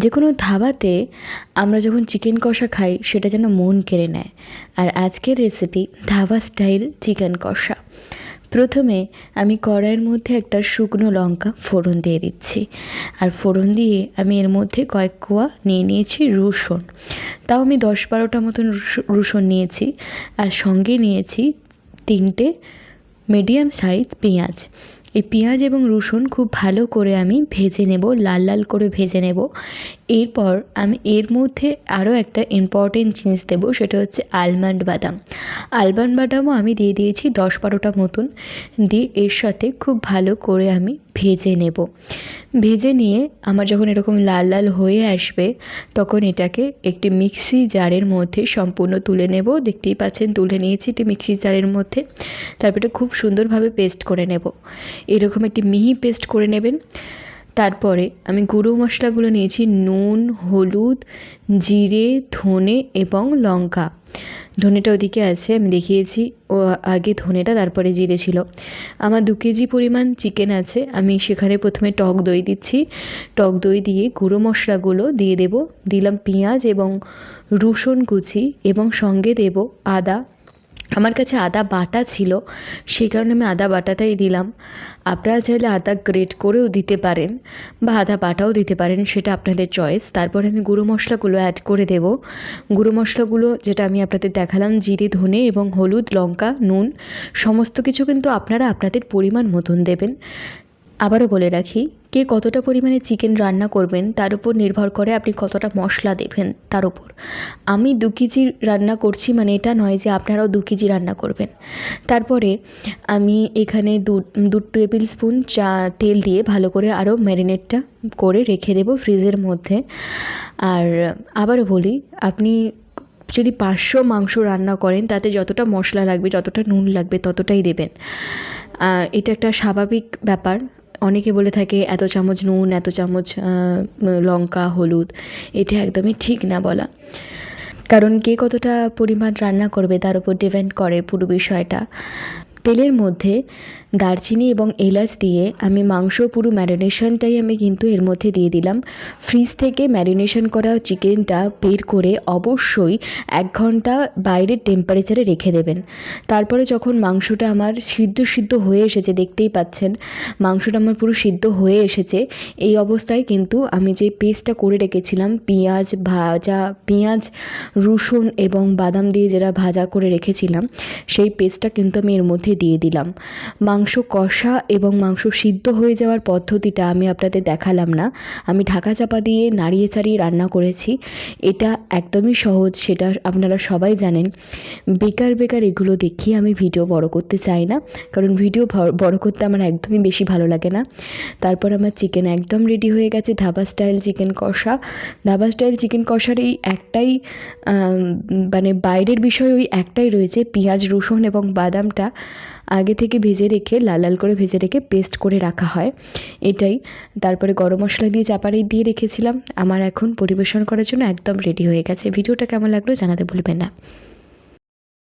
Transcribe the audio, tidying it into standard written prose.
যে কোনো ধাবাতে আমরা যখন চিকেন কষা খাই সেটা যেন মন কেড়ে নেয়। আর আজকের রেসিপি ধাবা স্টাইল চিকেন কষা। প্রথমে আমি কড়াইয়ের মধ্যে একটা শুকনো লঙ্কা ফোড়ন দিয়ে দিচ্ছি, আর ফোড়ন দিয়ে আমি এর মধ্যে কয়েক কোয়া নিয়ে নিয়েছি রসুন। তাও আমি 10-12টা মতন রসুন নিয়েছি, আর সঙ্গে নিয়েছি 3টে মিডিয়াম সাইজ পেঁয়াজ। এই পেঁয়াজ এবং রসুন খুব ভালো করে আমি ভেজে নেব, লাল লাল করে ভেজে নেব। এরপর আমি এর মধ্যে আরও একটা ইম্পর্টেন্ট জিনিস দেবো, সেটা হচ্ছে আলমন্ড বাদাম। আলমন্ড বাদামও আমি দিয়ে দিয়েছি 10-12টা মতন, দিয়ে এর সাথে খুব ভালো করে আমি ভেজে নেব। ভেজে নিয়ে আমার যখন এরকম লাল লাল হয়ে আসবে, তখন এটাকে একটি মিক্সি জারের মধ্যে সম্পূর্ণ তুলে নেব। দেখতেই পাচ্ছেন তুলে নিয়েছি একটি মিক্সি জারের মধ্যে। তারপরে খুব সুন্দরভাবে পেস্ট করে নেব। এরকম একটি মিহি পেস্ট করে নেবেন। তারপরে আমি গুঁড়ো মশলাগুলো নিয়েছি নুন, হলুদ, জিরে, ধনে এবং লঙ্কা। ধনেটা ওদিকে আছে, আমি দেখিয়েছি ও আগে ধনেটা তারপরে জিরে ছিল। আমার 2 কেজি পরিমাণ চিকেন আছে, আমি সেখানে প্রথমে টক দই দিচ্ছি। টক দই দিয়ে গুঁড়ো মশলাগুলো দিয়ে দেব। দিলাম পেঁয়াজ এবং রসুন কুচি এবং সঙ্গে দেব আদা। আমার কাছে আদা বাটা ছিল, সেই কারণে আমি আদা বাটাটাই দিলাম। আপনারা চাইলে আদা গ্রেট করেও দিতে পারেন বা আদা বাটাও দিতে পারেন, সেটা আপনাদের চয়েস। তারপরে আমি গুঁড়ো মশলাগুলো অ্যাড করে দেব। গুঁড়ো মশলাগুলো যেটা আমি আপনাদের দেখালাম, জিরে, ধনে এবং হলুদ, লঙ্কা, নুন, সমস্ত কিছু কিন্তু আপনারা আপনাদের পরিমাণ মতন দেবেন। আবারও বলে রাখি, কে কতটা পরিমাণে চিকেন রান্না করবেন তার উপর নির্ভর করে আপনি কতটা মশলা দেবেন তার উপর। আমি 2 কেজি রান্না করছি, মানে এটা নয় যে আপনারাও 2 কেজি রান্না করবেন। তারপরে আমি এখানে 2 টেবিল স্পুন তেল দিয়ে ভালো করে আরও ম্যারিনেটটা করে রেখে দেবো ফ্রিজের মধ্যে। আর আবারও বলি, আপনি যদি 500 মাংস রান্না করেন, তাতে যতটা মশলা লাগবে, যতটা নুন লাগবে ততটাই দেবেন। এটা একটা স্বাভাবিক ব্যাপার। অনেকে বলে থাকে এত চামচ নুন, এত চামচ লঙ্কা, হলুদ। এটা একদমই ঠিক না বলা, কারণ কে কতটা পরিমাণ রান্না করবে তার উপর ডিপেন্ড করে পুরো বিষয়টা। তেলের মধ্যে দারচিনি এবং এলাচ দিয়ে আমি মাংস পুরো ম্যারিনেশনটাই আমি কিন্তু এর মধ্যে দিয়ে দিলাম। ফ্রিজ থেকে ম্যারিনেশন করা চিকেনটা বের করে অবশ্যই 1 ঘন্টা বাইরের টেম্পারেচারে রেখে দেবেন। তারপরে যখন মাংসটা আমার সিদ্ধ হয়ে এসেছে, দেখতেই পাচ্ছেন মাংসটা আমার পুরো সিদ্ধ হয়ে এসেছে, এই অবস্থায় কিন্তু আমি যে পেস্টটা করে রেখেছিলাম, পেঁয়াজ, রসুন এবং বাদাম দিয়ে যেটা ভাজা করে রেখেছিলাম, সেই পেস্টটা কিন্তু আমি এর মধ্যে দিয়ে দিলাম। মাংস কষা এবং মাংস সিদ্ধ হয়ে যাওয়ার পদ্ধতিটা আমি আপনাদের দেখালাম না, আমি ঢাকা চাপা দিয়ে নাড়িয়ে চাড়িয়ে রান্না করেছি। এটা একদমই সহজ, সেটা আপনারা সবাই জানেন। বেকার এগুলো দেখিয়ে আমি ভিডিও বড় করতে চাই না, কারণ ভিডিও বড় করতে আমার একদমই বেশি ভালো লাগে না। তারপর আমার চিকেন একদম রেডি হয়ে গেছে, ধাবা স্টাইল চিকেন কষা। ধাবা স্টাইল চিকেন কষার এই একটাই মানে বাইরের বিষয় ওই একটাই রয়েছে, পেঁয়াজ, রসুন এবং বাদামটা আগে থেকে ভেজে রেখে লাল লাল করে ভেজে রেখে পেস্ট করে রাখা হয়, এটাই। তারপরে গরম মশলা দিয়ে চাপাড়ি দিয়ে রেখেছিলাম। আমার এখন পরিবেশন করার জন্য একদম রেডি হয়ে গেছে। ভিডিওটা কেমন লাগলো জানাতে ভুলবেন না।